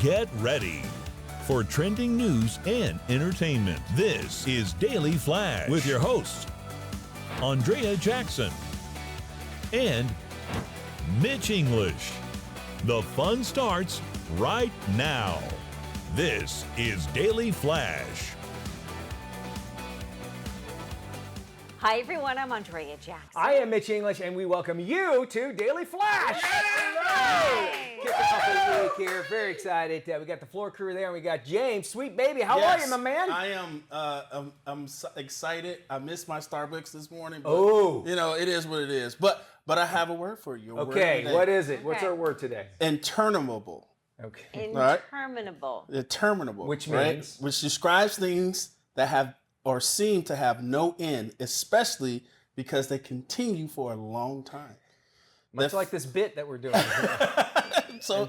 Get ready for trending news and entertainment. This is Daily Flash with your hosts, Andrea Jackson and Mitch English. The fun starts right now. This is Daily Flash. Hi everyone, I'm Andrea Jackson. I am Mitch English, and we welcome you to Daily Flash. Kick us off the week here. Very excited. We got the floor crew there, and we got James. Sweet baby, how are you, my man? I am. I'm so excited. I missed my Starbucks this morning. But, you know, it is what it is. But I have a word for you. Okay, what is it? What's our word today? Interminable. Okay. Interminable. Interminable. Which means? Right? Which describes things that have or seem to have no end, especially because they continue for a long time. Much like this bit that we're doing. So,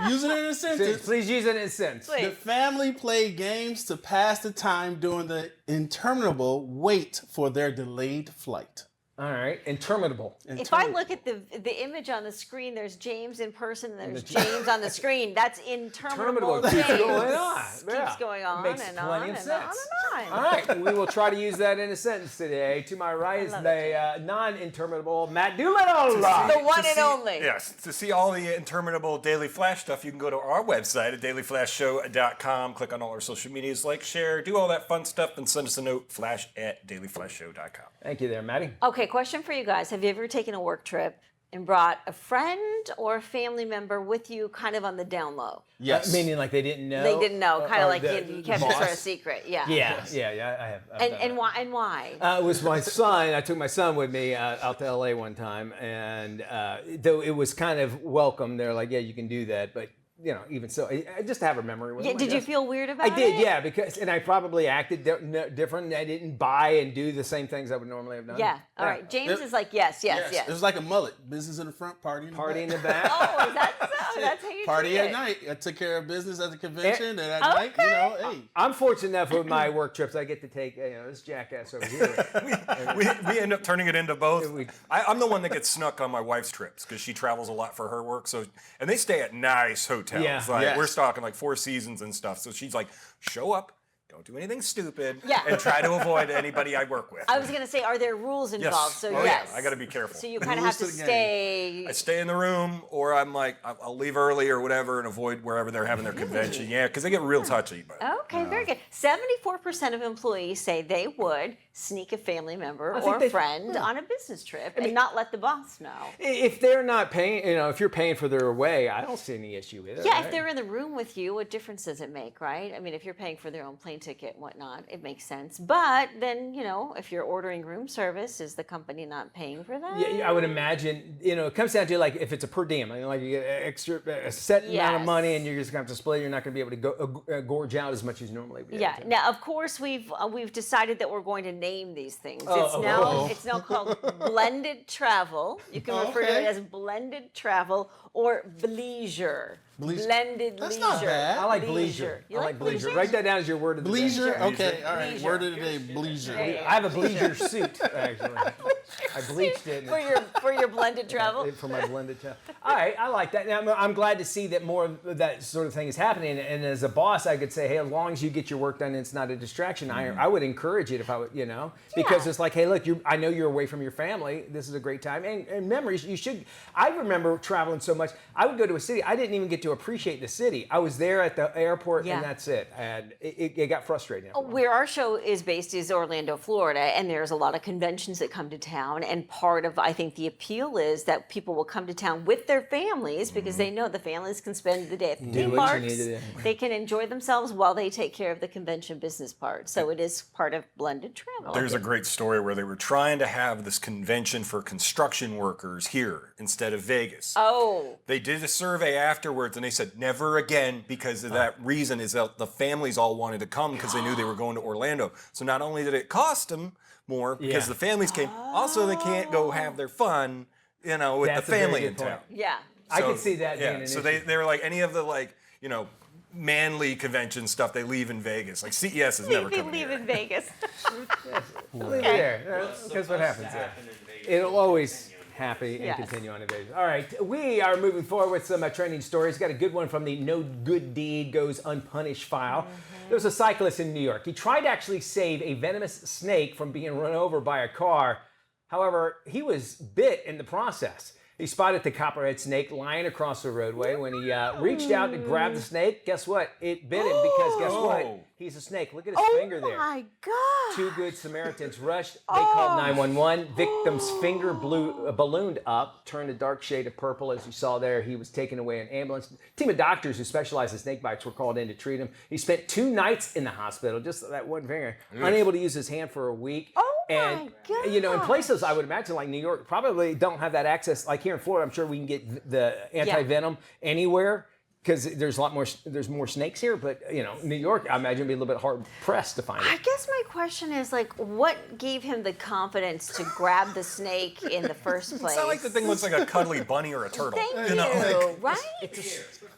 using it in a sentence. Please use it in a sentence. The family played games to pass the time during the interminable wait for their delayed flight. All right, interminable. If I look at the image on the screen, there's James in person, and there's James on the screen. That's interminable. Keeps James. going on. Keeps going on Makes and plenty on of and sense. on and on. All right, we will try to use that in a sentence today. To my right is love the non-interminable Matt Doolittle. The one and only. Yes, to see all the interminable Daily Flash stuff, you can go to our website at dailyflashshow.com, click on all our social medias, like, share, do all that fun stuff, and send us a note, flash@dailyflashshow.com. Thank you there, Maddie. Okay, question for you guys. Have you ever taken a work trip and brought a friend or a family member with you kind of on the down low? Yes. Meaning like they didn't know? They didn't know, kind of or like the you kept it boss? sort of secret. Yeah. Yeah, I have. I've done And that. why? And why? It was my son. I took my son with me out to LA one time, and though it was kind of welcome, they're like, "Yeah, you can do that," but you know, even so, I just have a memory with Yeah, him, I did you guess. feel weird about it? I did, yeah, because I probably acted different. I didn't buy and do the same things I would normally have done. Yeah. All right. James is like, yes. It was like a mullet. Business in the front, party in the Party in back. the back. Oh, is that so? That's how you Party treat at it. night. I took care of business at the convention, and at night, you know, hey. I'm fortunate enough with my work trips, I get to take this jackass over here. We end up turning it into both. We- I'm the one that gets snuck on my wife's trips because she travels a lot for her work. So, and they stay at nice hotels. Yeah. Like, Yes. We're talking like Four Seasons and stuff. So she's like, show up, don't do anything stupid, Yeah. and try to avoid anybody I work with. I was going to say, are there rules involved? So Oh, yes. yeah. I got to be careful. So you kind of have Rules to to the stay. I stay in the room, or I'm like, I'll leave early or whatever and avoid wherever they're having their convention. Yeah, because they get real touchy. But Okay, very good. 74% of employees say they would sneak a family member or they- friend on a business trip and not let the boss know. If they're not paying, you know, if you're paying for their way, I don't see any issue with it. Yeah, right? if they're in the room with you, what difference does it make, right? I mean, if you're paying for their own plane ticket and whatnot, it makes sense. But then, you know, if you're ordering room service, is the company not paying for that? Yeah, I would imagine, you know, it comes down to like if it's a per diem, I mean, like you get a set amount of Yes. money and you're just going to have to split, you're not going to be able to go gorge out as much as you normally would. Yeah. Now, of course, we've decided that we're going to name these things. Oh. It's now called blended travel. You can refer to it as blended travel or bleisure. Blended That's leisure. not bad. I like bleisure. You I like bleisure. Write that down as your word of the day. Bleisure? Okay, all right. Bleisure. Word of the day, bleisure. I have a bleisure suit, actually. I bleached it. for your blended travel. For my blended travel. All right, I like that. Now, I'm glad to see that more of that sort of thing is happening. And as a boss, I could say, hey, as long as you get your work done and it's not a distraction, I would encourage it if I would, you know, because it's like, hey, look, I know you're away from your family. This is a great time. And memories, you should. I remember traveling so much. I would go to a city. I didn't even get to appreciate the city. I was there at the airport Yeah. and that's it. And it got frustrating. after a while. Where our show is based is Orlando, Florida, and there's a lot of conventions that come to town. And part of, I think, the appeal is that people will come to town with their families because they know the families can spend the day at the theme what you parks. need to do. They can enjoy themselves while they take care of the convention business part. So it is part of blended travel. there's a great story where they were trying to have this convention for construction workers here instead of Vegas. Oh, They did a survey afterwards, and they said never again because of that reason is that the families all wanted to come because they knew they were going to Orlando. So not only did it cost them more because Yeah. the families came, also they can't go have their fun, you know, with That's a the very family good in point. town. yeah. I So, could see that being an so issue. they were like any of the like, you know, manly convention stuff they leave in Vegas. Like CES is never They coming leave here. in Vegas. Leave it there. That's what happens there. It'll always. happy and Yes. continue on invasion. All right, we are moving forward with some trending stories. Got a good one from the No Good Deed Goes Unpunished file. There was a cyclist in New York. He tried to actually save a venomous snake from being run over by a car. However, he was bit in the process. He spotted the copperhead snake lying across the roadway. When he reached out to grab the snake, guess what? It bit him because guess what? He's a snake. Look at his finger there. Oh my God. Two good Samaritans rushed. They called 911. Victim's finger ballooned up, turned a dark shade of purple, as you saw there. He was taken away in an ambulance. A team of doctors who specialize in snake bites were called in to treat him. He spent 2 nights in the hospital, just that one finger, unable to use his hand for a week. My God. You know, in places I would imagine like New York probably don't have that access. Like here in Florida, I'm sure we can get the anti-venom anywhere because there's more snakes here. But you know, New York, I imagine would be a little bit hard pressed to find it. I guess my question is like, what gave him the confidence to grab the snake in the first place? It's not like the thing looks like a cuddly bunny or a turtle. Thank you know, you. Right?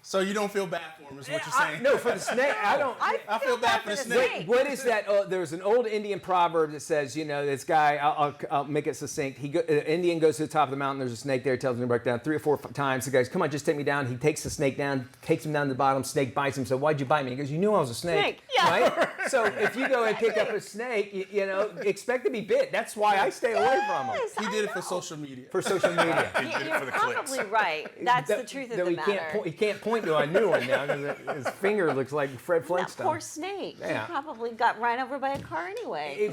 So you don't feel bad for him, is what you're saying? No, for the snake, I don't. I feel bad for the snake. What is that? There's an old Indian proverb that says, you know, this guy, I'll make it succinct. Indian goes to the top of the mountain, there's a snake there, tells him to break down 3 or 4 times. The guy's, come on, just take me down. He takes the snake down, takes him down to the bottom, snake bites him. So why'd you bite me? He goes, you knew I was a snake. Yeah. Right? So if you go and pick up a snake, you know, expect to be bit. That's why I stay away from him. Yes, He I did it for know. social media. For social media. He did it You're for the probably clicks. right. That's the truth of the matter. He can't point to a new one now because his finger looks like Fred That Flintstone. poor snake. Yeah. He probably got run over by a car anyway.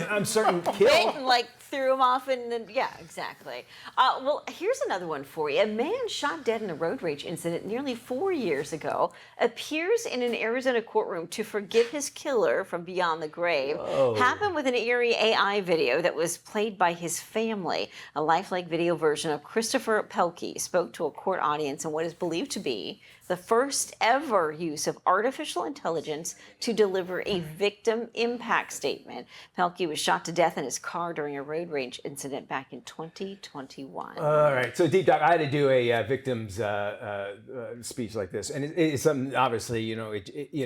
I'm certain Bit killed. and like threw him off and then exactly. Well, here's another one for you. A man shot dead in a road rage incident nearly 4 years ago appears in an Arizona courtroom to forgive his killer from beyond the grave. Happened with an eerie AI video that was played by his family. A lifelike video version of Christopher Pelkey spoke to a court audience in what is believed to be the first ever use of artificial intelligence to deliver a victim impact statement. Pelkey was shot to death in his car during a road rage incident back in 2021. All right, so deep dive. I had to do a victim's speech like this, and it's something obviously, you know,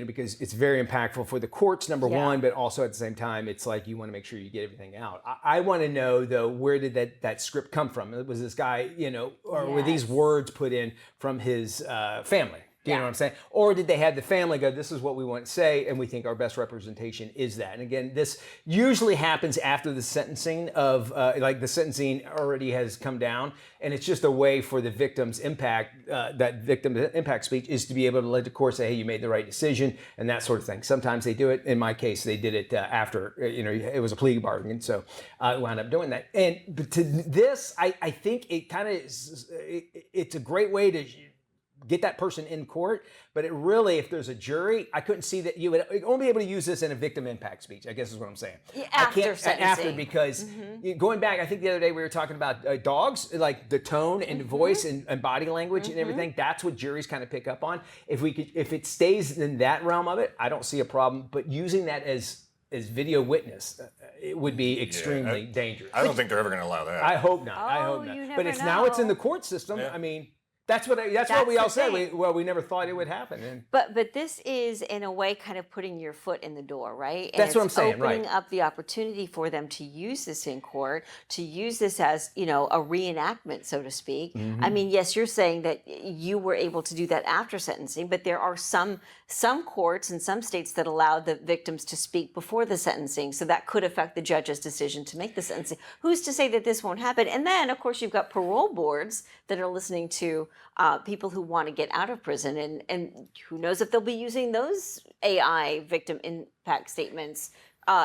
because it's very impactful for the courts, number one, but also at the same time, it's like you want to make sure you get everything out. I want to know though, where did that script come from? Was this guy, you know, or were these words put in from his family? Do you know what I'm saying? Or did they have the family go, this is what we want to say, and we think our best representation is that? And again, this usually happens after the sentencing of, like the sentencing already has come down, and it's just a way for the victim's impact, that victim impact speech is to be able to let the court say, hey, you made the right decision, and that sort of thing. Sometimes they do it. In my case, they did it after, you know, it was a plea bargain, so I wound up doing that. And but to this, I think it kind of, it's a great way to get that person in court, but it really, if there's a jury, I couldn't see that you would only be able to use this in a victim impact speech, I guess is what I'm saying. After sentencing. After, because going back, I think the other day we were talking about dogs, like the tone and voice and body language and everything, that's what juries kind of pick up on. If it stays in that realm of it, I don't see a problem, but using that as video witness, it would be extremely dangerous. I don't think they're ever going to allow that. I hope not. I hope not. You But never now it's in know. the court system. Yeah. I mean, that's what we all the said. thing. We never thought it would happen. And But this is in a way kind of putting your foot in the door, right? And That's what I'm saying, right. Opening up the opportunity for them to use this in court, to use this as, you know, a reenactment, so to speak. I mean, yes, you're saying that you were able to do that after sentencing, but there are some courts in some states that allow the victims to speak before the sentencing, so that could affect the judge's decision to make the sentencing. Who's to say that this won't happen? And then, of course, you've got parole boards that are listening to people who want to get out of prison, and who knows if they'll be using those AI victim impact statements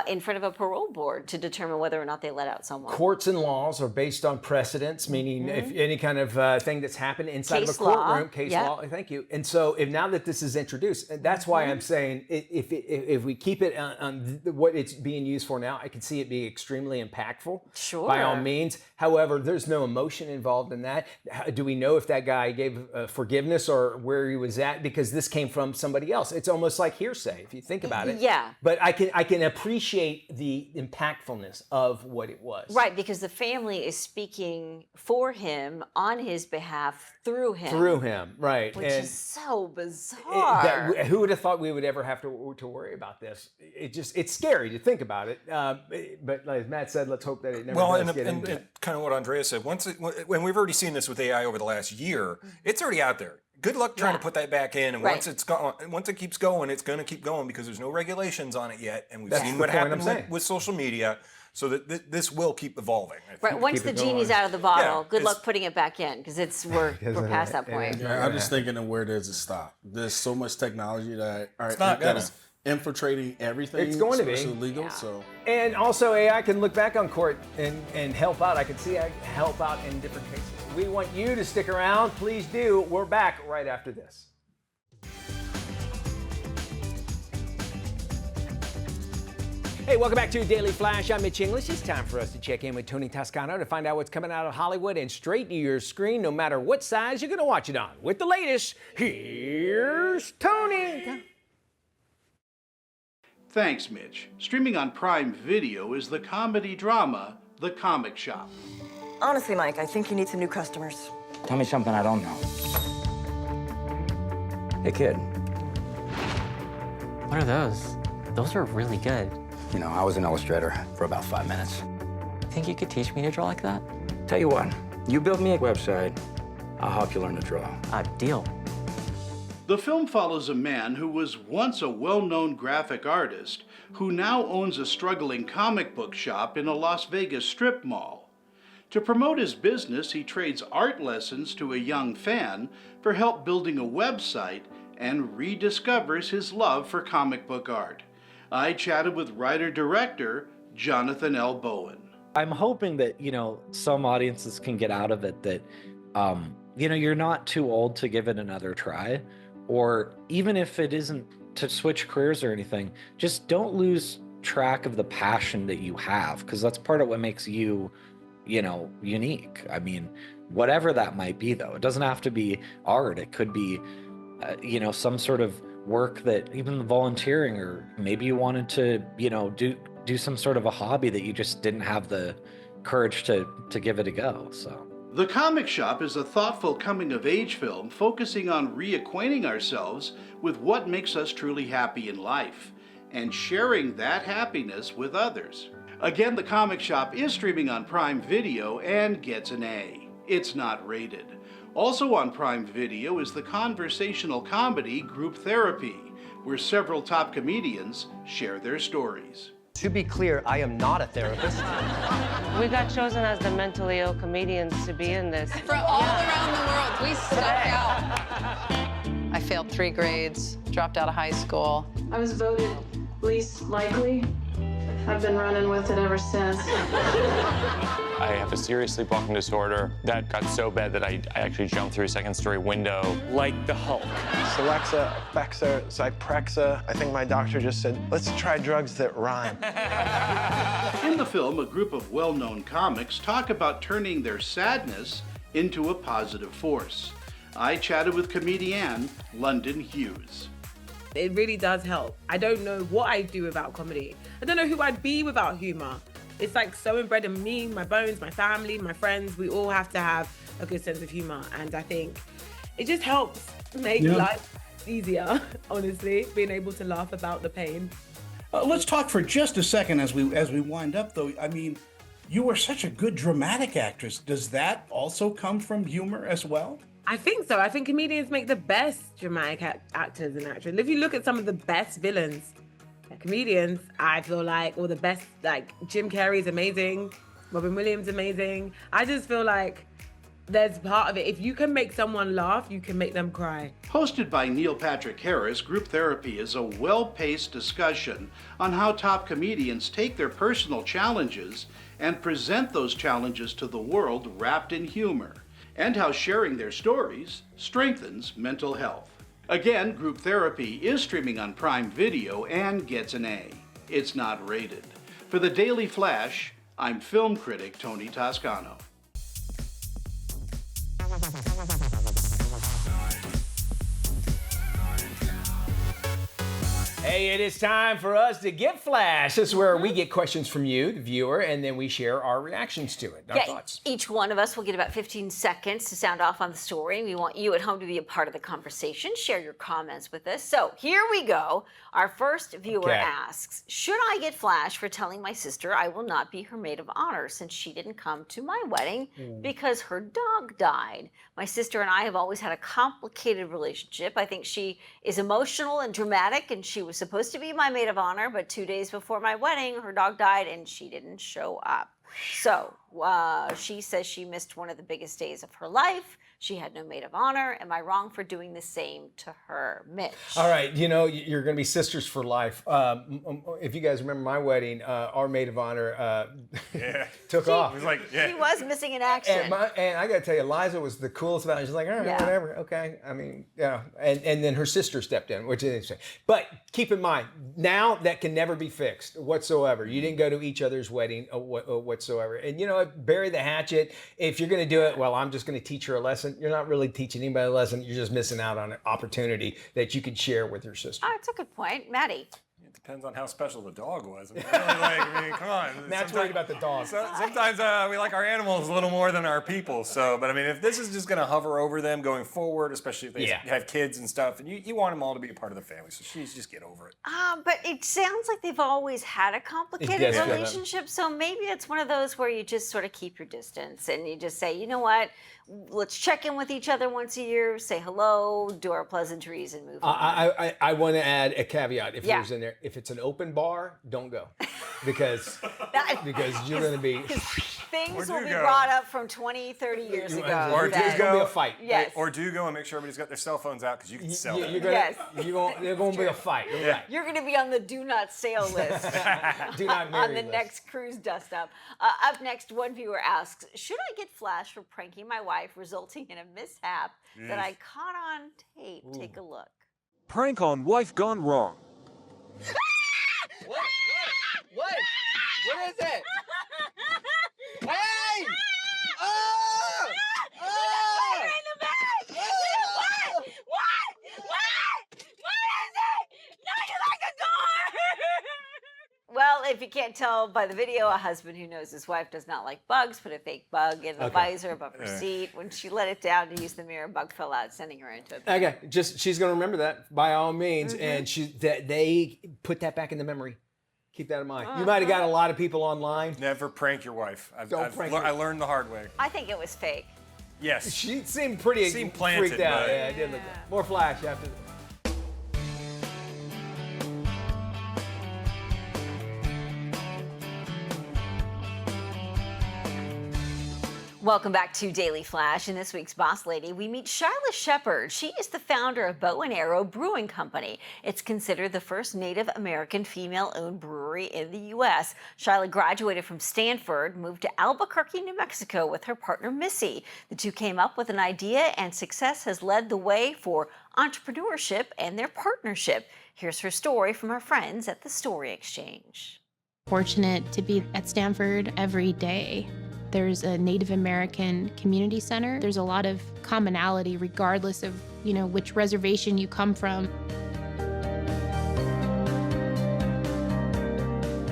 in front of a parole board to determine whether or not they let out someone. courts and laws are based on precedents, meaning if any kind of thing that's happened inside Case of a courtroom, law. case Yep. law. Thank you. And so, if now that this is introduced, and that's why I'm saying if we keep it on what it's being used for now, I can see it being extremely impactful. Sure. By all means. However, there's no emotion involved in that. Do we know if that guy gave forgiveness or where he was at? Because this came from somebody else. It's almost like hearsay if you think about it. Yeah. But I can appreciate appreciate the impactfulness of what it was. Right, because the family is speaking for him, on his behalf, through him. Right. Which and is so bizarre. who would have thought we would ever have to worry about this? It's scary to think about it. But like Matt said, let's hope that it never does get into it. Kind of what Andrea said. When we've already seen this with AI over the last year, it's already out there. Good luck trying to put that back in. And once it keeps going, it's going to keep going because there's no regulations on it yet. And we've seen what happened with social media. So that this will keep evolving. Right. Once the genie's out of the bottle, good luck putting it back in because we're past that point. Yeah, I'm just thinking of where does it stop? There's so much technology that is infiltrating everything. It's going to be legal. So and also AI can look back on court and help out. I can see help out in different cases. We want you to stick around. Please do. We're back right after this. Hey, welcome back to Daily Flash. I'm Mitch English. It's time for us to check in with Tony Toscano to find out what's coming out of Hollywood and straight to your screen, no matter what size you're going to watch it on. With the latest, here's Tony. Thanks, Mitch. Streaming on Prime Video is the comedy drama, The Comic Shop. Honestly, Mike, I think you need some new customers. Tell me something I don't know. Hey, kid. What are those? Those are really good. You know, I was an illustrator for about 5 minutes. Think you could teach me to draw like that? Tell you what, you build me a website, I'll help you learn to draw. Deal. The film follows a man who was once a well-known graphic artist who now owns a struggling comic book shop in a Las Vegas strip mall. To promote his business, he trades art lessons to a young fan for help building a website and rediscovers his love for comic book art. I chatted with writer-director Jonathan L. Bowen. I'm hoping that, some audiences can get out of it that, you're not too old to give it another try. Or even if it isn't to switch careers or anything, just don't lose track of the passion that you have, because that's part of what makes you, unique. I mean, whatever that might be, though. It doesn't have to be art. It could be, some sort of work that even volunteering, or maybe you wanted to, do some sort of a hobby that you just didn't have the courage to give it a go. So. The Comic Shop is a thoughtful coming-of-age film focusing on reacquainting ourselves with what makes us truly happy in life and sharing that happiness with others. Again, The Comic Shop is streaming on Prime Video and gets an A. It's not rated. Also on Prime Video is the conversational comedy Group Therapy, where several top comedians share their stories. To be clear, I am not a therapist. We got chosen as the mentally ill comedians to be in this. From all around the world, we stuck out. I failed 3 grades, dropped out of high school. I was voted least likely. I've been running with it ever since. I have a serious sleepwalking disorder that got so bad that I actually jumped through a second-story window like the Hulk. Celexa, Effexa, Zyprexa. I think my doctor just said, let's try drugs that rhyme. In the film, a group of well-known comics talk about turning their sadness into a positive force. I chatted with comedian London Hughes. It really does help. I don't know what I'd do without comedy. I don't know who I'd be without humor. It's like so inbred in me, my bones, my family, my friends. We all have to have a good sense of humor. And I think it just helps make life easier, honestly, being able to laugh about the pain. Let's talk for just a second as we wind up, though. I mean, you are such a good dramatic actress. Does that also come from humor as well? I think so. I think comedians make the best dramatic actors and actresses. If you look at some of the best villains, comedians, I feel like, or the best, like Jim Carrey's amazing, Robin Williams amazing. I just feel like there's part of it. If you can make someone laugh, you can make them cry. Hosted by Neil Patrick Harris, Group Therapy is a well-paced discussion on how top comedians take their personal challenges and present those challenges to the world wrapped in humor, and how sharing their stories strengthens mental health. Again, Group Therapy is streaming on Prime Video and gets an A. It's not rated. For the Daily Flash, I'm film critic Tony Toscano. Hey, it is time for us to Get Flash. This is where we get questions from you, the viewer, and then we share our reactions to it, our thoughts. Each one of us will get about 15 seconds to sound off on the story. We want you at home to be a part of the conversation. Share your comments with us. So here we go. Our first viewer asks, should I get flash for telling my sister I will not be her maid of honor since she didn't come to my wedding because her dog died? My sister and I have always had a complicated relationship. I think she is emotional and dramatic, and she was supposed to be my maid of honor, but 2 days before my wedding, her dog died and she didn't show up. So she says she missed one of the biggest days of her life. She had no maid of honor. Am I wrong for doing the same to her? Mitch. All right, you know, you're going to be sisters for life. If you guys remember my wedding, our maid of honor took off. It was like, She was missing in action. And I got to tell you, Liza was the coolest about it. She's like, all right, whatever, okay. I mean, yeah. And then her sister stepped in, which is interesting. But keep in mind, now that can never be fixed whatsoever. You didn't go to each other's wedding whatsoever. And you know what? Bury the hatchet. If you're going to do it, well, I'm just going to teach her a lesson. You're not really teaching anybody a lesson. You're just missing out on an opportunity that you could share with your sister. Oh, that's a good point. Maddie. It depends on how special the dog was. I mean, come on. Matt's worried about the dog. Sometimes we like our animals a little more than our people. So, but I mean, if this is just going to hover over them going forward, especially if they have kids and stuff, and you want them all to be a part of the family, so she needs to just get over it. But it sounds like they've always had a complicated relationship, so maybe it's one of those where you just sort of keep your distance and you just say, you know what, let's check in with each other once a year, say hello, do our pleasantries, and move on. I want to add a caveat if there's in there. If it's an open bar, don't go. Because you're going to be... Things will be brought up from 20, 30 years ago. Or there's going to be a fight. Yes. Or do go and make sure everybody's got their cell phones out because you can sell them. Yes. There's going to be a fight. You're right. You're going to be on the do not sail list. Do not marry on the list. next cruise dust up. Up next, one viewer asks, should I get flash for pranking my wife, resulting in a mishap that I caught on tape? Ooh. Take a look. Prank on wife gone wrong. What? What is it? Hey! Oh! Oh! You're in the bed! What? What is it? No, you like a door! Well, if you can't tell by the video, a husband who knows his wife does not like bugs put a fake bug in the visor above her seat. When she let it down to use the mirror, bug fell out, sending her into a panic. Okay, she's going to remember that by all means, and they put that back in the memory. Keep that in mind. You might have got a lot of people online. Never prank your wife. I learned the hard way. I think it was fake. Yes. She seemed pretty planted, freaked out. Yeah, I did look that. More flash after this. Welcome back to Daily Flash. In this week's Boss Lady, we meet Shyla Sheppard. She is the founder of Bow and Arrow Brewing Company. It's considered the first Native American female-owned brewery in the U.S. Shyla graduated from Stanford, moved to Albuquerque, New Mexico with her partner Missy. The two came up with an idea, and success has led the way for entrepreneurship and their partnership. Here's her story from her friends at the Story Exchange. Fortunate to be at Stanford every day. There's a Native American community center. There's a lot of commonality regardless of, which reservation you come from.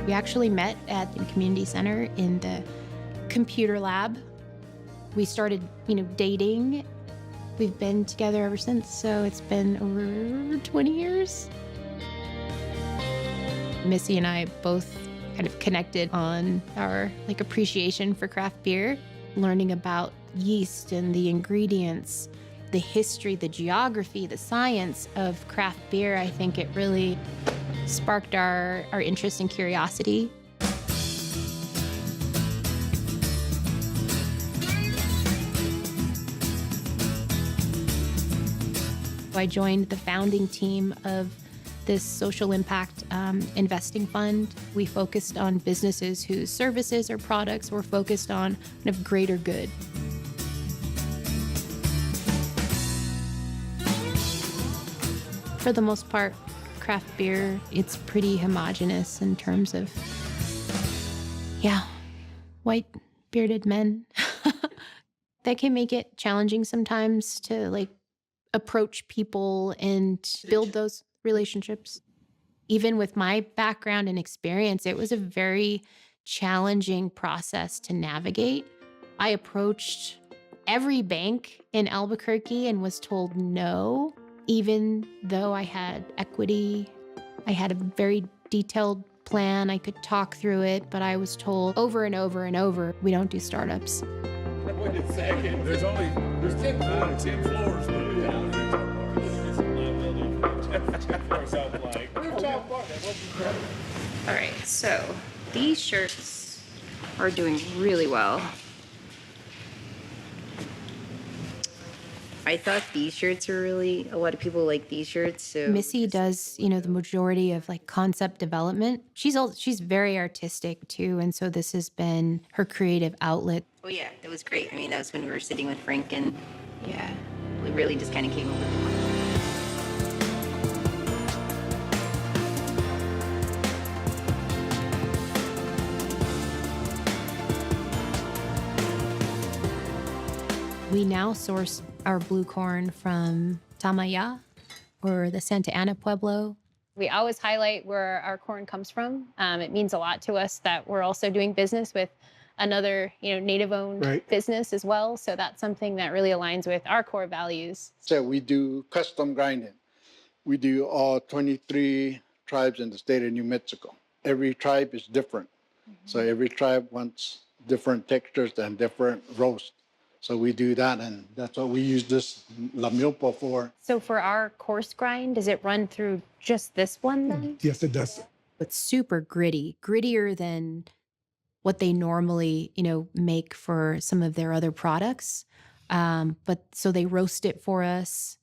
We actually met at the community center in the computer lab. We started, dating. We've been together ever since, so it's been over 20 years. Missy and I both kind of connected on our appreciation for craft beer, learning about yeast and the ingredients, the history, the geography, the science of craft beer. I think it really sparked our interest and curiosity. I joined the founding team of this social impact investing fund. We focused on businesses whose services or products were focused on kind of greater good. For the most part, craft beer, it's pretty homogenous in terms of, white bearded men. That can make it challenging sometimes to approach people and build those relationships. even with my background and experience, it was a very challenging process to navigate. I approached every bank in Albuquerque and was told no, even though I had equity. I had a very detailed plan. I could talk through it, but I was told over and over and over, we don't do startups. Wait a second. There's 10 floors. All right, so these shirts are doing really well. I thought these shirts were a lot of people like these shirts. So Missy does, the majority of like concept development. She's very artistic too, and so this has been her creative outlet. Oh yeah, that was great. I mean, that was when we were sitting with Frank, and yeah, we really just kind of came up with the one. We now source our blue corn from Tamaya or the Santa Ana Pueblo. We always highlight where our corn comes from. It means a lot to us that we're also doing business with another, native-owned business as well. So that's something that really aligns with our core values. So we do custom grinding. We do all 23 tribes in the state of New Mexico. Every tribe is different. So every tribe wants different textures and different roast. So we do that, and that's what we use this La Milpa for. So for our coarse grind, does it run through just this one then? Yes, it does. It's super gritty, grittier than what they normally, make for some of their other products. But so they roast it for us.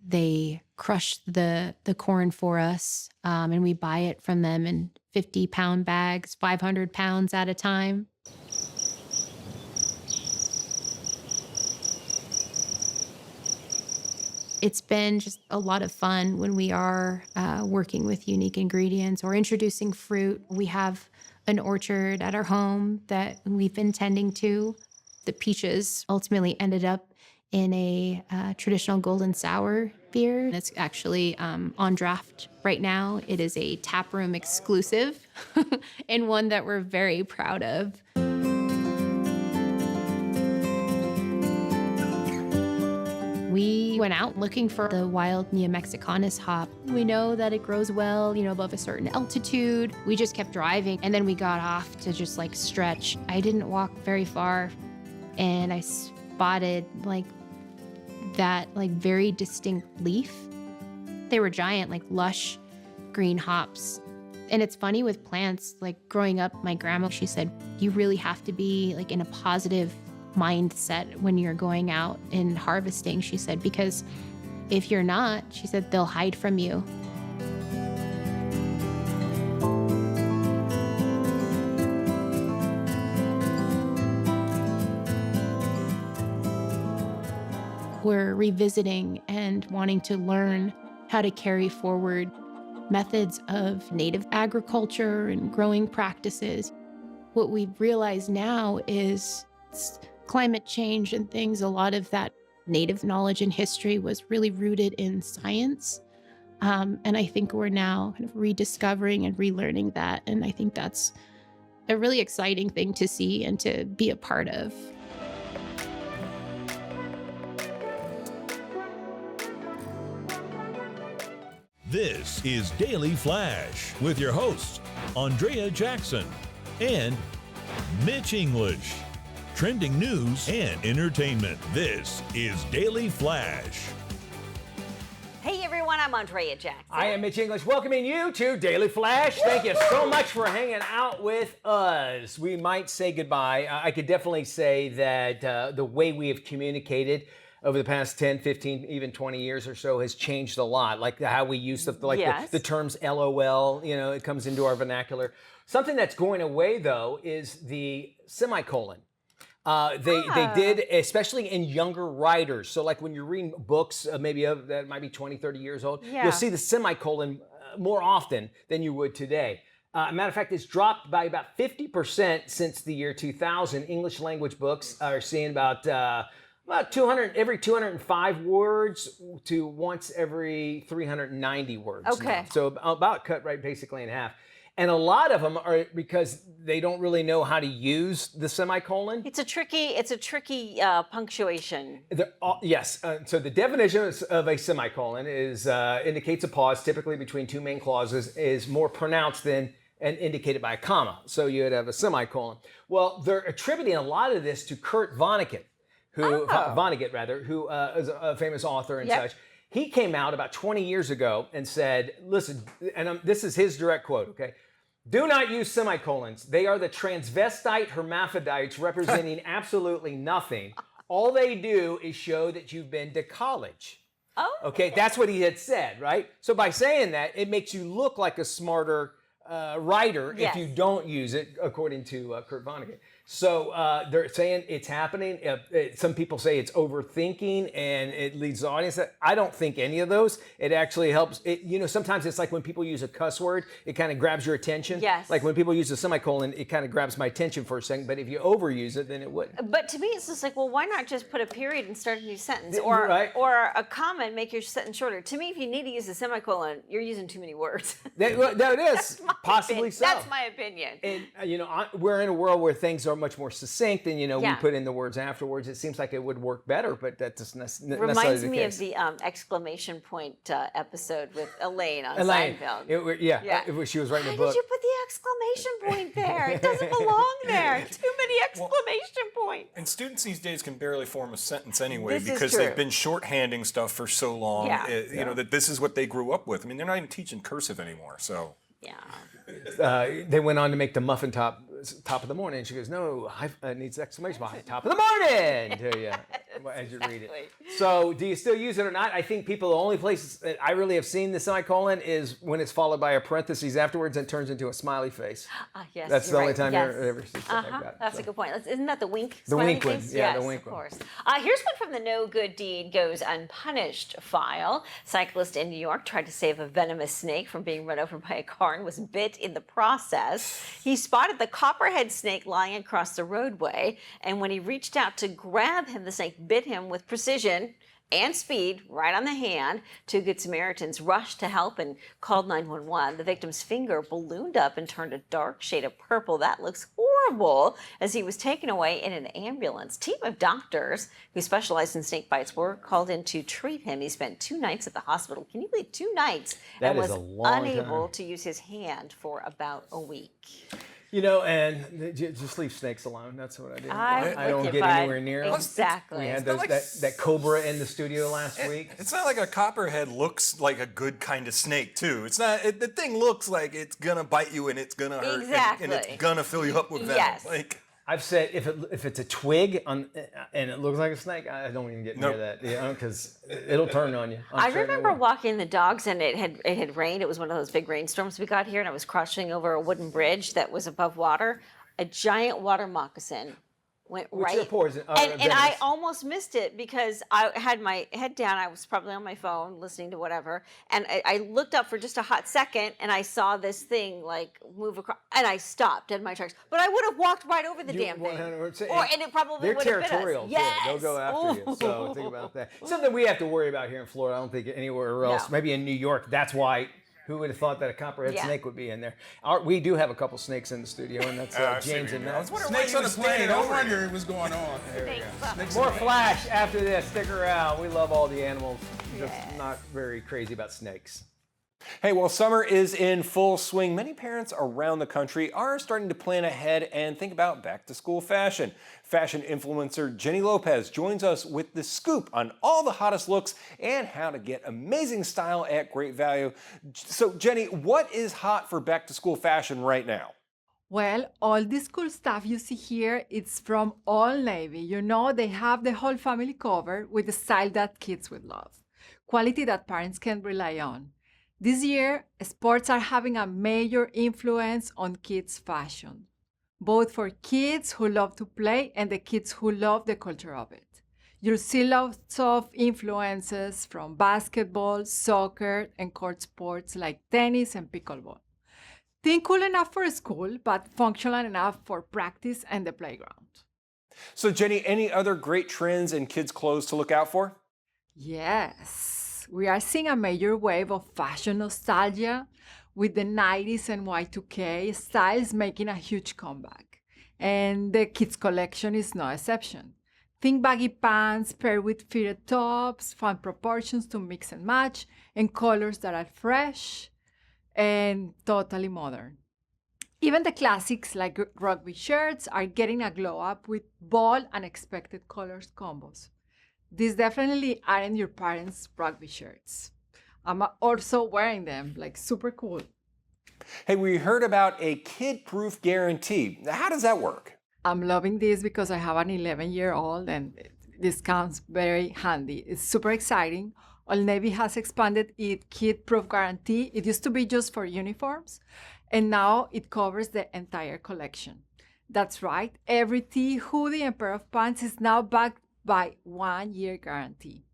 They crush the corn for us, and we buy it from them in 50-pound bags, 500 pounds at a time. It's been just a lot of fun when we are working with unique ingredients or introducing fruit. We have an orchard at our home that we've been tending to. The peaches ultimately ended up in a traditional golden sour beer. It's actually on draft right now. It is a taproom exclusive and one that we're very proud of. We went out looking for the wild Nea Mexicanus hop. We know that it grows well, above a certain altitude. We just kept driving, and then we got off to just stretch. I didn't walk very far, and I spotted that very distinct leaf. They were giant, lush green hops. And it's funny with plants, growing up, my grandma, she said, you really have to be in a positive mindset when you're going out and harvesting, she said, because if you're not, she said, they'll hide from you. We're revisiting and wanting to learn how to carry forward methods of native agriculture and growing practices. What we've realized now is climate change and things, a lot of that native knowledge and history was really rooted in science. And I think we're now kind of rediscovering and relearning that. And I think that's a really exciting thing to see and to be a part of. This is Daily Flash with your hosts, Andrea Jackson and Mitch English. Trending news and entertainment. This is Daily Flash. Hey everyone, I'm Andrea Jackson. I am Mitch English, welcoming you to Daily Flash. Thank you so much for hanging out with us. We might say goodbye. I could definitely say that the way we have communicated over the past 10, 15, even 20 years or so has changed a lot. Like how we use the terms LOL, it comes into our vernacular. Something that's going away though is the semicolon. They did, especially in younger writers. So like when you're reading books, maybe that might be 20, 30 years old, you'll see the semicolon more often than you would today. Matter of fact, it's dropped by about 50% since the year 2000. English language books are seeing about About 200 every 205 words to once every 390 words. Okay. Now. So about cut right basically in half. And a lot of them are because they don't really know how to use the semicolon. It's a tricky punctuation. Yes. So the definition of a semicolon is indicates a pause, typically between two main clauses, is more pronounced than and indicated by a comma. So you'd have a semicolon. Well, they're attributing a lot of this to Kurt Vonnegut, who is a famous author and such. He came out about 20 years ago and said, listen, and this is his direct quote, okay? Do not use semicolons. They are the transvestite hermaphrodites representing absolutely nothing. All they do is show that you've been to college. Oh. Okay, that's what he had said, right? So by saying that, it makes you look like a smarter writer if you don't use it, according to Kurt Vonnegut. So they're saying it's happening. Some people say it's overthinking and it leads the audience. I don't think any of those. It actually helps. Sometimes it's like when people use a cuss word, it kind of grabs your attention. Yes. Like when people use a semicolon, it kind of grabs my attention for a second. But if you overuse it, then it wouldn't. But to me, it's just like, well, why not just put a period and start a new sentence, or a comma and make your sentence shorter? To me, if you need to use a semicolon, you're using too many words. That it is possibly so. That's my opinion. And we're in a world where things are much more succinct, and we put in the words afterwards. It seems like it would work better, but that doesn't necessarily the case. Reminds me of the exclamation point episode with Elaine on Seinfeld. She was writing a book. Why did you put the exclamation point there? It doesn't belong there. Too many exclamation points. And students these days can barely form a sentence anyway This is because true. they've been shorthanding stuff for so long. That this is what they grew up with. I mean, they're not even teaching cursive anymore. So they went on to make the muffin top of the morning. And she goes, no, it needs exclamation mark. Top of the morning to you as you read it. So do you still use it or not? I think the only places that I really have seen the semicolon is when it's followed by a parentheses afterwards and turns into a smiley face. Yes, that's the only time you yes. ever see something like that. That's a good point. Isn't that the wink? The wink one. Face? Yeah, yes, the wink of one. course. Here's one from the No Good Deed Goes Unpunished file. Cyclist in New York tried to save a venomous snake from being run over by a car and was bit in the process. He spotted the copperhead snake lying across the roadway, and when he reached out to grab him, the snake bit him with precision and speed right on the hand. Two Good Samaritans rushed to help and called 911. The victim's finger ballooned up and turned a dark shade of purple. That looks horrible as he was taken away in an ambulance. Team of doctors who specialize in snake bites were called in to treat him. He spent 2 nights at the hospital. Can you believe 2 nights? That and is was a long unable time. to use his hand for about a week. And just leave snakes alone. That's what I do. I don't get anywhere near them. Exactly. We had that cobra in the studio last week. It's not like a copperhead looks like a good kind of snake, too. It's not. The thing looks like it's gonna bite you and it's gonna hurt and it's gonna fill you up with venom. Yes. I've said if it's a twig and it looks like a snake, I don't even get near that, because it'll turn on you. I remember walking the dogs, and it had rained. It was one of those big rainstorms we got here, and I was crossing over a wooden bridge that was above water. A giant water moccasin went right, and I almost missed it because I had my head down. I was probably on my phone listening to whatever, and I looked up for just a hot second, and I saw this thing like move across, and I stopped dead in my tracks. But I would have walked right over the damn thing, and it probably would have bit us. They're territorial. Yes. They'll go after you. So think about that. Something we have to worry about here in Florida. I don't think anywhere else. No. Maybe in New York. That's why. Who would have thought that a copperhead snake would be in there? We do have a couple snakes in the studio, and that's James and Matt. Snakes on the plane. No wonder what's going on. More Flash after this. Stick around. We love all the animals. Just not very crazy about snakes. Hey, well, summer is in full swing. Many parents around the country are starting to plan ahead and think about back-to-school fashion. Fashion influencer Jenny Lopez joins us with the scoop on all the hottest looks and how to get amazing style at great value. So, Jenny, what is hot for back-to-school fashion right now? Well, all this cool stuff you see here, it's from All Navy. You know, they have the whole family covered with the style that kids will love. Quality that parents can rely on. This year, sports are having a major influence on kids' fashion, both for kids who love to play and the kids who love the culture of it. You'll see lots of influences from basketball, soccer, and court sports like tennis and pickleball. Think cool enough for school, but functional enough for practice and the playground. So, Jenny, any other great trends in kids' clothes to look out for? Yes, we are seeing a major wave of fashion nostalgia with the 90s and Y2K styles making a huge comeback. And the kids' collection is no exception. Think baggy pants paired with fitted tops, fun proportions to mix and match, and colors that are fresh and totally modern. Even the classics like rugby shirts are getting a glow up with bold, unexpected colors combos. These definitely aren't your parents' rugby shirts. I'm also wearing them, like super cool. Hey, we heard about a kid-proof guarantee. How does that work? I'm loving this because I have an 11-year-old and this comes very handy. It's super exciting. Old Navy has expanded its kid-proof guarantee. It used to be just for uniforms, and now it covers the entire collection. That's right, every tee, hoodie, and pair of pants is now backed by 1-year guarantee.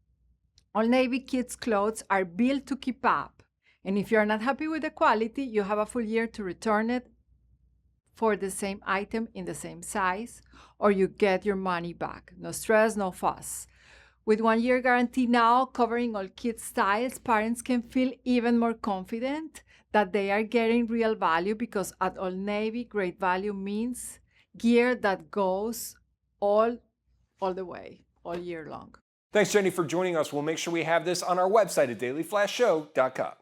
Old Navy kids' clothes are built to keep up, and if you're not happy with the quality, you have a full year to return it for the same item in the same size, or you get your money back. No stress, no fuss. With 1-year guarantee now covering all kids' styles, parents can feel even more confident that they are getting real value because at Old Navy, great value means gear that goes all the way, all year long. Thanks, Jenny, for joining us. We'll make sure we have this on our website at dailyflashshow.com.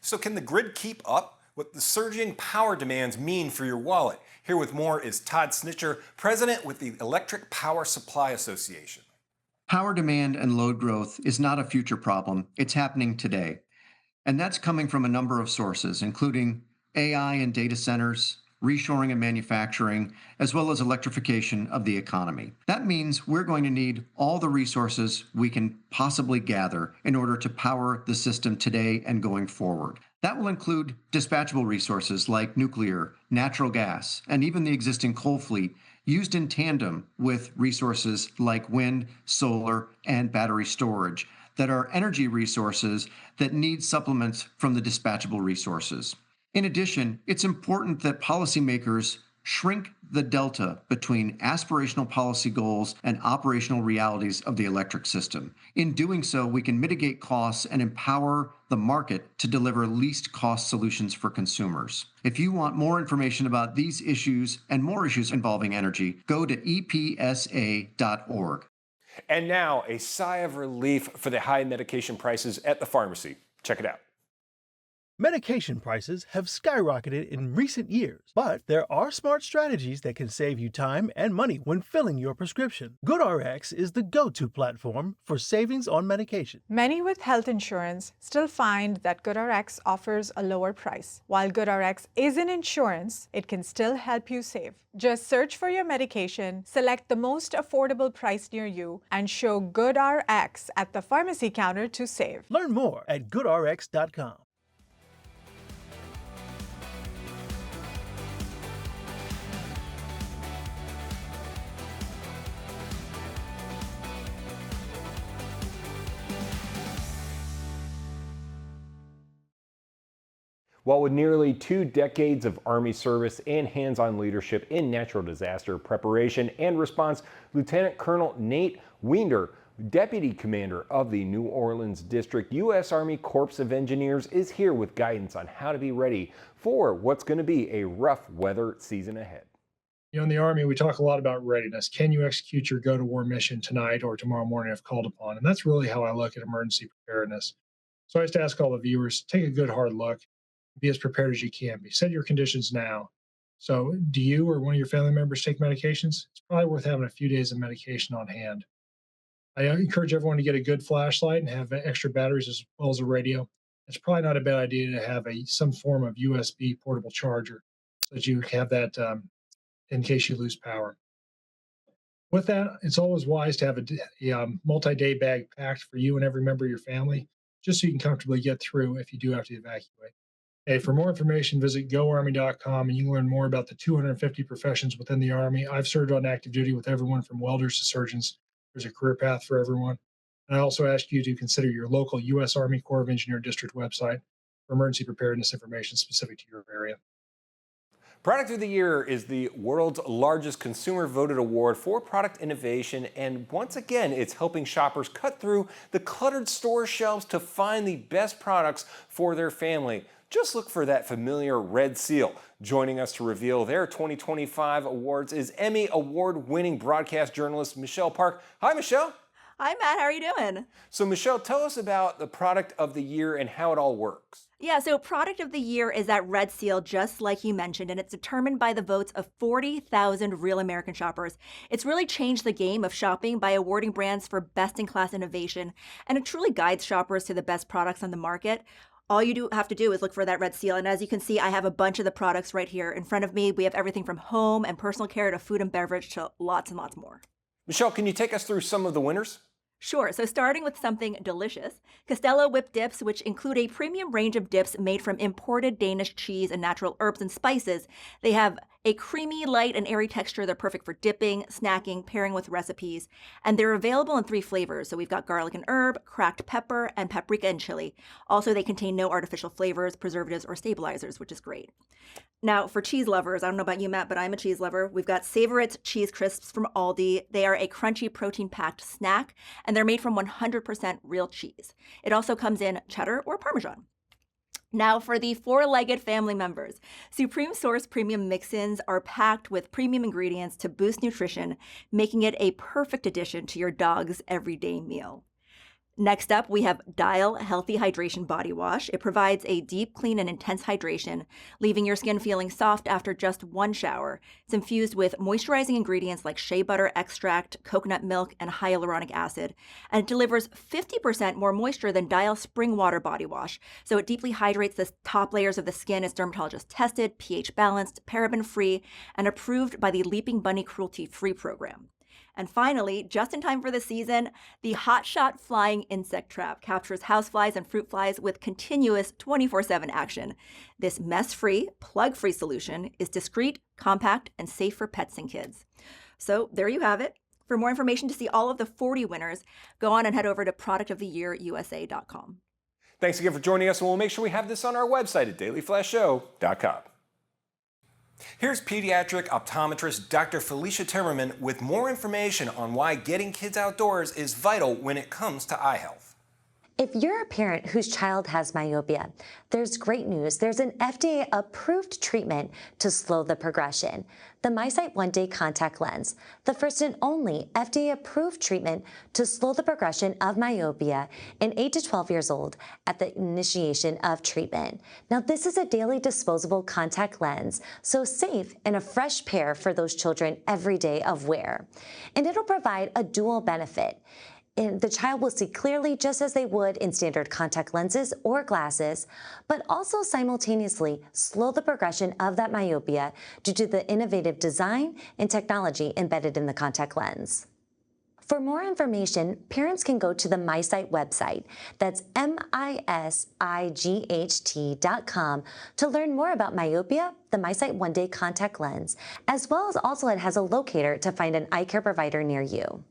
So can the grid keep up? What the surging power demands mean for your wallet? Here with more is Todd Snitcher, president with the Electric Power Supply Association. Power demand and load growth is not a future problem. It's happening today. And that's coming from a number of sources, including AI and data centers, reshoring and manufacturing, as well as electrification of the economy. That means we're going to need all the resources we can possibly gather in order to power the system today and going forward. That will include dispatchable resources like nuclear, natural gas, and even the existing coal fleet used in tandem with resources like wind, solar, and battery storage that are energy resources that need supplements from the dispatchable resources. In addition, it's important that policymakers shrink the delta between aspirational policy goals and operational realities of the electric system. In doing so, we can mitigate costs and empower the market to deliver least cost solutions for consumers. If you want more information about these issues and more issues involving energy, go to epsa.org. And now, a sigh of relief for the high medication prices at the pharmacy. Check it out. Medication prices have skyrocketed in recent years, but there are smart strategies that can save you time and money when filling your prescription. GoodRx is the go-to platform for savings on medication. Many with health insurance still find that GoodRx offers a lower price. While GoodRx isn't insurance, it can still help you save. Just search for your medication, select the most affordable price near you, and show GoodRx at the pharmacy counter to save. Learn more at goodrx.com. Well, with nearly 2 decades of Army service and hands-on leadership in natural disaster preparation and response, Lieutenant Colonel Nate Wiender, Deputy Commander of the New Orleans District U.S. Army Corps of Engineers, is here with guidance on how to be ready for what's going to be a rough weather season ahead. You know, in the Army, we talk a lot about readiness. Can you execute your go-to-war mission tonight or tomorrow morning if called upon? And that's really how I look at emergency preparedness. So I just ask all the viewers, take a good hard look. Be as prepared as you can be. Set your conditions now. So do you or one of your family members take medications? It's probably worth having a few days of medication on hand. I encourage everyone to get a good flashlight and have extra batteries as well as a radio. It's probably not a bad idea to have some form of USB portable charger so that you have that in case you lose power. With that, it's always wise to have a multi-day bag packed for you and every member of your family, just so you can comfortably get through if you do have to evacuate. Hey, for more information, visit goarmy.com and you can learn more about the 250 professions within the Army. I've served on active duty with everyone from welders to surgeons. There's a career path for everyone. And I also ask you to consider your local U.S. Army Corps of Engineer District website for emergency preparedness information specific to your area. Product of the Year is the world's largest consumer-voted award for product innovation, and once again, it's helping shoppers cut through the cluttered store shelves to find the best products for their family. Just look for that familiar red seal. Joining us to reveal their 2025 awards is Emmy Award-winning broadcast journalist Michelle Park. Hi, Michelle. Hi, Matt. How are you doing? So, Michelle, tell us about the Product of the Year and how it all works. Yeah, so Product of the Year is that red seal, just like you mentioned, and it's determined by the votes of 40,000 real American shoppers. It's really changed the game of shopping by awarding brands for best-in-class innovation, and it truly guides shoppers to the best products on the market. All you have to do is look for that red seal. And as you can see, I have a bunch of the products right here in front of me. We have everything from home and personal care to food and beverage to lots and lots more. Michelle, can you take us through some of the winners? Sure. So starting with something delicious, Castello whipped dips, which include a premium range of dips made from imported Danish cheese and natural herbs and spices. They have a creamy, light, and airy texture. They're perfect for dipping, snacking, pairing with recipes. And they're available in 3 flavors. So we've got garlic and herb, cracked pepper, and paprika and chili. Also, they contain no artificial flavors, preservatives, or stabilizers, which is great. Now, for cheese lovers, I don't know about you, Matt, but I'm a cheese lover. We've got Savor It cheese crisps from Aldi. They are a crunchy, protein-packed snack, and they're made from 100% real cheese. It also comes in cheddar or Parmesan. Now, for the 4-legged family members, Supreme Source Premium Mix-Ins are packed with premium ingredients to boost nutrition, making it a perfect addition to your dog's everyday meal. Next up, we have Dial Healthy Hydration Body Wash. It provides a deep, clean, and intense hydration, leaving your skin feeling soft after just 1 shower. It's infused with moisturizing ingredients like shea butter extract, coconut milk, and hyaluronic acid, and it delivers 50% more moisture than Dial Spring Water Body Wash. So it deeply hydrates the top layers of the skin. It's dermatologist tested, pH balanced, paraben free, and approved by the Leaping Bunny Cruelty Free program. And finally, just in time for the season, the Hot Shot Flying Insect Trap captures houseflies and fruit flies with continuous 24/7 action. This mess-free, plug-free solution is discreet, compact, and safe for pets and kids. So there you have it. For more information to see all of the 40 winners, go on and head over to productoftheyearusa.com. Thanks again for joining us, and we'll make sure we have this on our website at dailyflashshow.com. Here's pediatric optometrist Dr. Felicia Timmerman with more information on why getting kids outdoors is vital when it comes to eye health. If you're a parent whose child has myopia, there's great news. There's an FDA-approved treatment to slow the progression. The MiSight One-Day Contact Lens, the first and only FDA-approved treatment to slow the progression of myopia in 8 to 12 years old at the initiation of treatment. Now, this is a daily disposable contact lens, so safe and a fresh pair for those children every day of wear. And it'll provide a dual benefit. And the child will see clearly just as they would in standard contact lenses or glasses, but also simultaneously slow the progression of that myopia due to the innovative design and technology embedded in the contact lens. For more information, parents can go to the MiSight website. That's MISIGHT.com to learn more about myopia, the MiSight One-Day Contact Lens, as well as also it has a locator to find an eye care provider near you.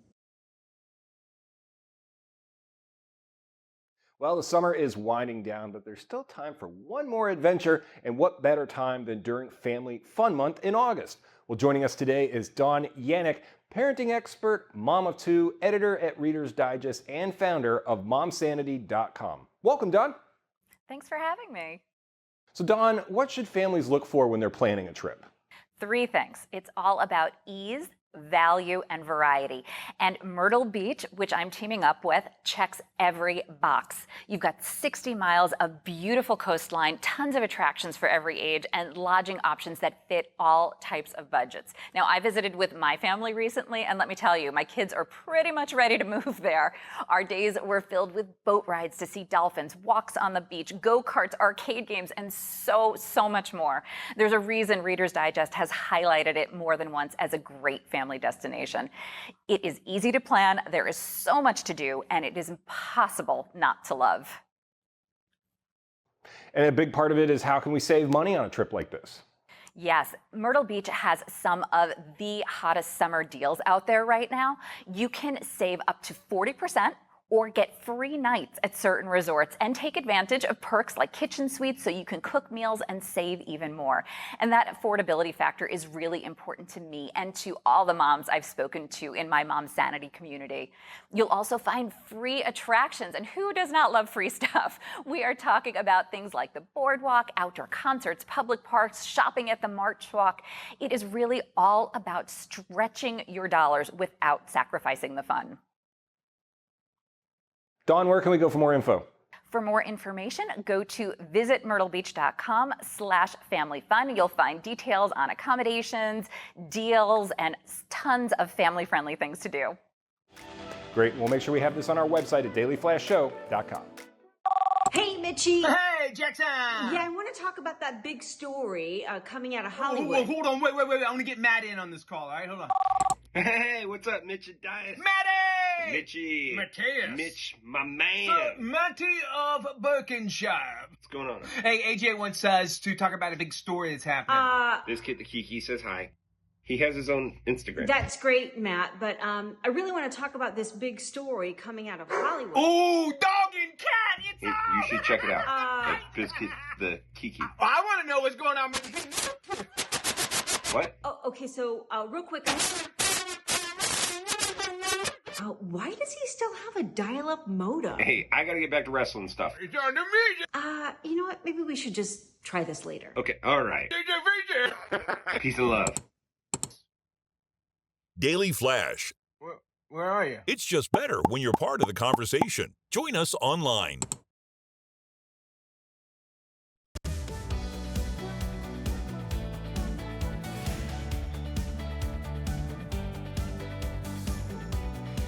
Well, the summer is winding down, but there's still time for one more adventure, and what better time than during Family Fun Month in August? Well, joining us today is Dawn Yannick, parenting expert, mom of 2, editor at Reader's Digest, and founder of MomSanity.com. Welcome, Dawn. Thanks for having me. So, Dawn, what should families look for when they're planning a trip? 3 things. It's all about ease, value, and variety. And Myrtle Beach, which I'm teaming up with, checks every box. You've got 60 miles of beautiful coastline, tons of attractions for every age, and lodging options that fit all types of budgets. Now, I visited with my family recently, and let me tell you, my kids are pretty much ready to move there. Our days were filled with boat rides to see dolphins, walks on the beach, go-karts, arcade games, and so much more. There's a reason Reader's Digest has highlighted it more than once as a great family destination. It is easy to plan, there is so much to do, and it is impossible not to love. And a big part of it is how can we save money on a trip like this? Yes, Myrtle Beach has some of the hottest summer deals out there right now. You can save up to 40% or get free nights at certain resorts and take advantage of perks like kitchen suites so you can cook meals and save even more. And that affordability factor is really important to me and to all the moms I've spoken to in my Mom Sanity community. You'll also find free attractions, and who does not love free stuff? We are talking about things like the boardwalk, outdoor concerts, public parks, shopping at the March Walk. It is really all about stretching your dollars without sacrificing the fun. Dawn, where can we go for more info? For more information, go to visitmyrtlebeach.com/familyfun. You'll find details on accommodations, deals, and tons of family-friendly things to do. Great. We'll make sure we have this on our website at dailyflashshow.com. Hey, Mitchie. Hey, Jackson. Yeah, I want to talk about that big story coming out of Hollywood. Hold on. Wait. I want to get Matt in on this call, all right? Hold on. Hey, what's up, Mitch and Dias? Matty! Mitchie. Mateus. Mitch, my man. Matty of Berkshire. What's going on? Hey, AJ wants us to talk about a big story that's happening. This kid, the Kiki, says hi. He has his own Instagram. That's great, Matt, but I really want to talk about this big story coming out of Hollywood. Ooh, dog and cat! You should check it out. This kid, the Kiki. I want to know what's going on. What? Oh, okay, so real quick. Why does he still have a dial-up modem? Hey, I gotta get back to wrestling stuff. It's on the media. You know what? Maybe we should just try this later. Okay, all right. Peace and love. Daily Flash. Where are you? It's just better when you're part of the conversation. Join us online.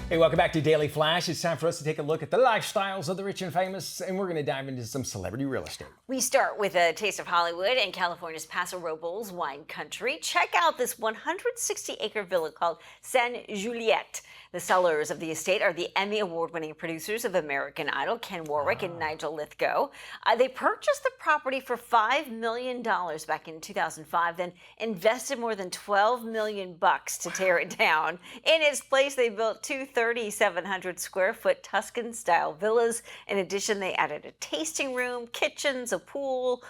Hey, welcome back to Daily Flash. It's time for us to take a look at the lifestyles of the rich and famous, and we're going to dive into some celebrity real estate. We start with a taste of Hollywood and California's Paso Robles wine country. Check out this 160-acre villa called San Juliet. The sellers of the estate are the Emmy Award-winning producers of American Idol, Ken Warwick and Nigel Lithgow. They purchased the property for $5 million back in 2005, then invested more than $12 million to tear it down. In its place, they built two 3,700-square-foot Tuscan-style villas. In addition, they added a tasting room, kitchens, a pool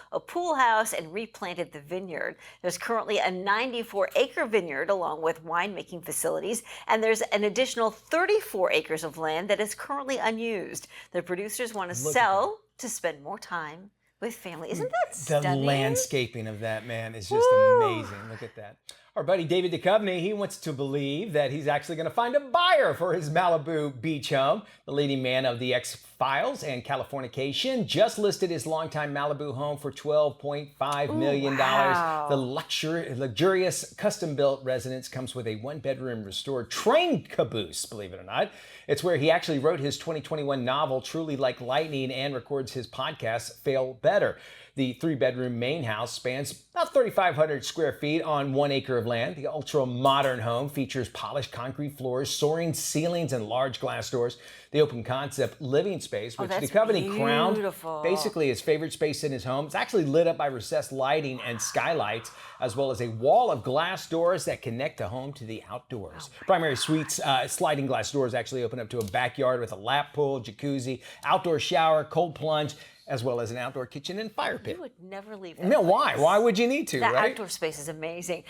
house, and replanted the vineyard. There's currently a 94-acre vineyard along with winemaking facilities, and there's an additional 34 acres of land that is currently unused. The producers want to sell to spend more time with family. Isn't that stunning? The landscaping of that, man, is just amazing. Look at that. Our buddy David Duchovny, he wants to believe that he's actually going to find a buyer for his Malibu beach home. The leading man of the X-Files and Californication just listed his longtime Malibu home for $12.5 million. Wow. The luxurious custom-built residence comes with a one-bedroom restored train caboose, believe it or not. It's where he actually wrote his 2021 novel, Truly Like Lightning, and records his podcast, Fail Better. The three-bedroom main house spans about 3,500 square feet on 1 acre of land. The ultra-modern home features polished concrete floors, soaring ceilings, and large glass doors. The open concept living space, which Duchovny crowned basically his favorite space in his home. It's actually lit up by recessed lighting and skylights, as well as a wall of glass doors that connect the home to the outdoors. Primary suites, sliding glass doors actually open up to a backyard with a lap pool, jacuzzi, outdoor shower, cold plunge, as well as an outdoor kitchen and fire pit. You would never leave that. No, why? Why would you need to, that right? outdoor space is amazing.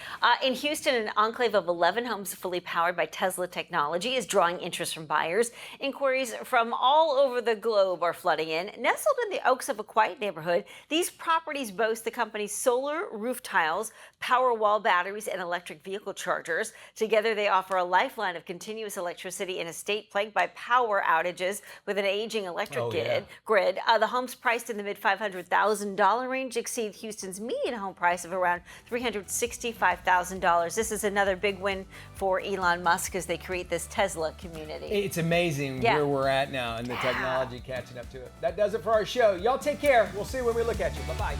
In Houston, an enclave of 11 homes fully powered by Tesla technology is drawing interest from buyers. Inquiries from all over the globe are flooding in. Nestled in the Oaks of a quiet neighborhood, these properties boast the company's solar roof tiles, power wall batteries, and electric vehicle chargers. Together, they offer a lifeline of continuous electricity in a state plagued by power outages with an aging electric grid. The homes priced in the mid-$500,000 range exceed Houston's median home price of around $365,000. This is another big win for Elon Musk as they create this Tesla community. It's amazing where we're at now and the technology catching up to it. That does it for our show. Y'all take care. We'll see you when we look at you. Bye-bye.